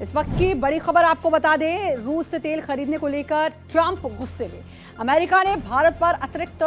इस वक्त की बड़ी खबर आपको बता दें, रूस से तेल खरीदने को लेकर ट्रंप गुस्से में। अमेरिका ने भारत पर अतिरिक्त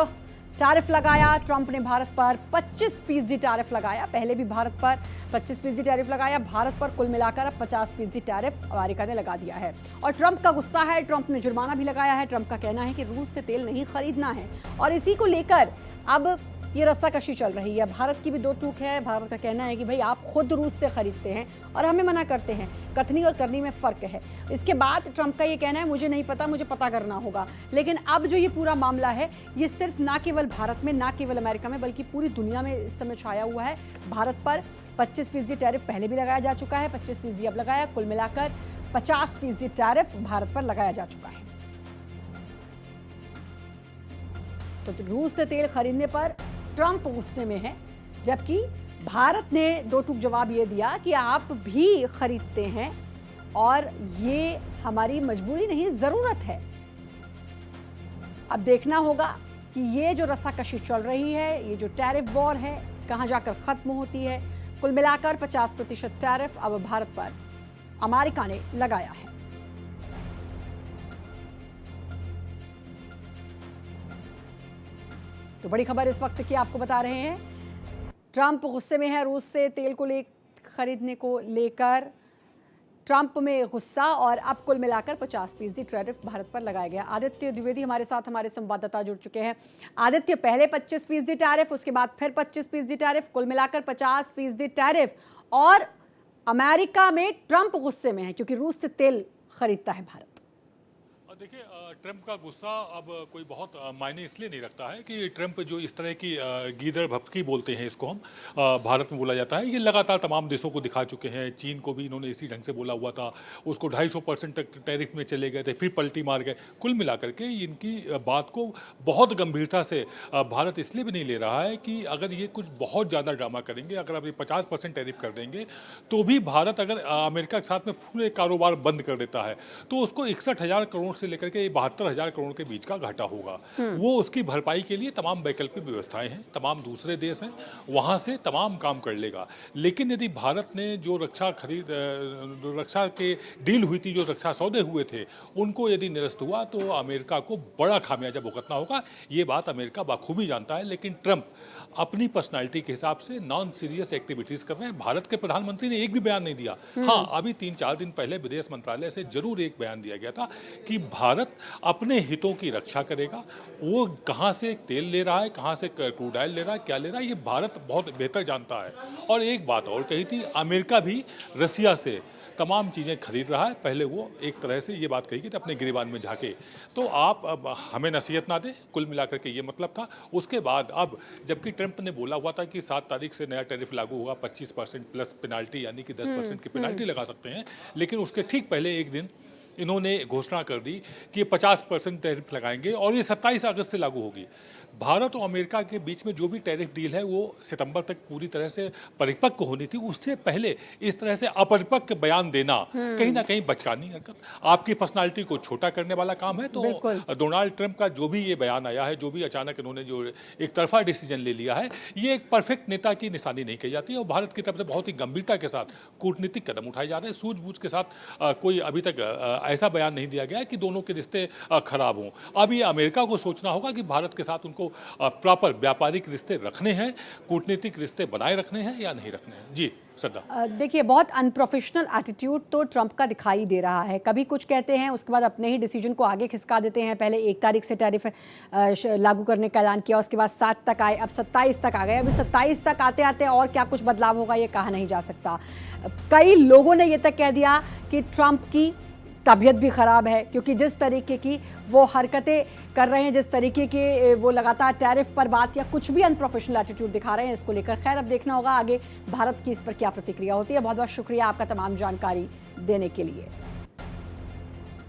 टैरिफ लगाया। ट्रंप ने भारत पर 25% टैरिफ लगाया। पहले भी भारत पर 25% टैरिफ लगाया। भारत पर कुल मिलाकर अब 50% टैरिफ अमेरिका ने लगा दिया है और ट्रंप का गुस्सा है। ट्रंप ने जुर्माना भी लगाया है। ट्रंप का कहना है कि रूस से तेल नहीं खरीदना है और इसी को लेकर अब ये रस्साकशी चल रही है। भारत की भी दो टूक है। भारत का कहना है कि भाई आप खुद रूस से खरीदते हैं और हमें मना करते हैं। कथनी और करनी में फर्क है। इसके बाद ट्रंप का ये कहना है मुझे नहीं पता, मुझे पता करना होगा। लेकिन अब जो ये पूरा मामला है ये सिर्फ ना केवल भारत में, ना केवल अमेरिका में, बल्कि पूरी दुनिया में इस समय छाया हुआ है। भारत पर 25% टैरिफ पहले भी लगाया जा चुका है, 25% अब लगाया, कुल मिलाकर 50% टैरिफ भारत पर लगाया जा चुका है। तो रूस से तेल खरीदने पर ट्रंप गुस्से में है, जबकि भारत ने दो टूक जवाब ये दिया कि आप भी खरीदते हैं और ये हमारी मजबूरी नहीं, जरूरत है। अब देखना होगा कि ये जो रस्साकशी चल रही है, ये जो टैरिफ वॉर है, कहां जाकर खत्म होती है। कुल मिलाकर 50% टैरिफ अब भारत पर अमेरिका ने लगाया है। तो बड़ी खबर इस वक्त की आपको बता रहे हैं, ट्रंप गुस्से में है रूस से तेल को खरीदने को लेकर। ट्रंप में गुस्सा और अब कुल मिलाकर 50% टैरिफ भारत पर लगाया गया। आदित्य द्विवेदी हमारे साथ, हमारे संवाददाता जुड़ चुके हैं। आदित्य, पहले 25% टैरिफ, उसके बाद फिर 25% टैरिफ, कुल मिलाकर 50% टैरिफ और अमेरिका में ट्रंप गुस्से में है क्योंकि रूस से तेल खरीदता है भारत। देखिए, ट्रंप का गुस्सा अब कोई बहुत मायने इसलिए नहीं रखता है कि ट्रंप जो इस तरह की गीदड़ भभकी बोलते हैं, इसको हम भारत में बोला जाता है, ये लगातार तमाम देशों को दिखा चुके हैं। चीन को भी इन्होंने इसी ढंग से बोला हुआ था, उसको 250% तक टैरिफ में चले गए थे, फिर पलटी मार गए। कुल मिलाकर के इनकी बात को बहुत गंभीरता से भारत इसलिए भी नहीं ले रहा है कि अगर ये कुछ बहुत ज़्यादा ड्रामा करेंगे, अगर आप ये 50% टैरिफ कर देंगे तो भी भारत अगर अमेरिका के साथ में पूरे कारोबार बंद कर देता है तो उसको 61,000 करोड़ से लेकर के 72,000 करोड़ के बीच का घाटा होगा। वो उसकी भरपाई के लिए तमाम वैकल्पिक व्यवस्थाएं हैं, तमाम दूसरे देश हैं, वहां से तमाम काम कर लेगा। लेकिन यदि भारत ने जो रक्षा के डील हुई थी, जो रक्षा सौदे हुए थे, उनको यदि निरस्त हुआ तो अमेरिका को बड़ा खामियाजा भुगतना होगा। ये बात अमेरिका बाखूबी जानता है। लेकिन ट्रंप अपनी पर्सनालिटी के हिसाब से नॉन सीरियस एक्टिविटीज कर रहे हैं। भारत के प्रधानमंत्री ने एक भी बयान नहीं दिया। हाँ, अभी 3-4 दिन पहले विदेश मंत्रालय से जरूर एक बयान दिया गया था कि भारत अपने हितों की रक्षा करेगा। वो कहाँ से तेल ले रहा है, कहाँ से क्रूड ऑयल ले रहा है, क्या ले रहा है, ये भारत बहुत बेहतर जानता है। और एक बात और कही थी, अमेरिका भी रसिया से तमाम चीज़ें खरीद रहा है। पहले वो एक तरह से ये बात कही कि अपने गिरेबान में झाके, तो आप अब हमें नसीहत ना दें। कुल मिलाकर के ये मतलब था। उसके बाद अब जबकि ट्रंप ने बोला हुआ था कि 7 तारीख से नया टैरिफ लागू होगा, 25% प्लस पेनाल्टी, यानी कि 10% की पेनाल्टी लगा सकते हैं। लेकिन उसके ठीक पहले एक दिन इन्होंने घोषणा कर दी कि 50% टैरिफ लगाएंगे और ये 27 अगस्त से लागू होगी। भारत और अमेरिका के बीच में जो भी टैरिफ डील है वो सितंबर तक पूरी तरह से परिपक्व होनी थी। उससे पहले इस तरह से अपरिपक्व बयान देना कहीं ना कहीं बचकानी हरकत, आपकी पर्सनालिटी को छोटा करने वाला काम है। तो डोनाल्ड ट्रंप का जो भी ये बयान आया है, जो भी अचानक इन्होंने जो एक तरफा डिसीजन ले लिया है, ये एक परफेक्ट नेता की निशानी नहीं कही जाती है। और भारत की तरफ से बहुत ही गंभीरता के साथ कूटनीतिक कदम उठाए जा रहे हैं। सूझबूझ के साथ कोई अभी तक ऐसा बयान नहीं दिया गया है कि दोनों के रिश्ते खराब हों। अब ये अमेरिका को सोचना होगा कि भारत के साथ उनको प्रॉपर व्यापारिक रिश्ते रखने हैं, कूटनीतिक रिश्ते बनाए रखने हैं या नहीं रखने हैं। जी सदा, देखिए, बहुत अनप्रोफेशनल एटीट्यूड तो ट्रंप का दिखाई दे रहा है। कभी कुछ कहते हैं, उसके बाद अपने ही डिसीजन को आगे खिसका देते हैं। पहले 1 तारीख से टैरिफ लागू करने का ऐलान किया, उसके बाद 7 तक आए, अब 27 तक आ गए। अभी 27 तक आते आते और क्या कुछ बदलाव होगा ये कहा नहीं जा सकता। कई लोगों ने ये तक कह दिया कि ट्रंप की तबीयत भी ख़राब है क्योंकि जिस तरीके की वो हरकतें कर रहे हैं, जिस तरीके के वो लगातार टैरिफ पर बात या कुछ भी अनप्रोफेशनल एटीट्यूड दिखा रहे हैं, इसको लेकर खैर अब देखना होगा आगे भारत की इस पर क्या प्रतिक्रिया होती है। बहुत बहुत शुक्रिया आपका तमाम जानकारी देने के लिए।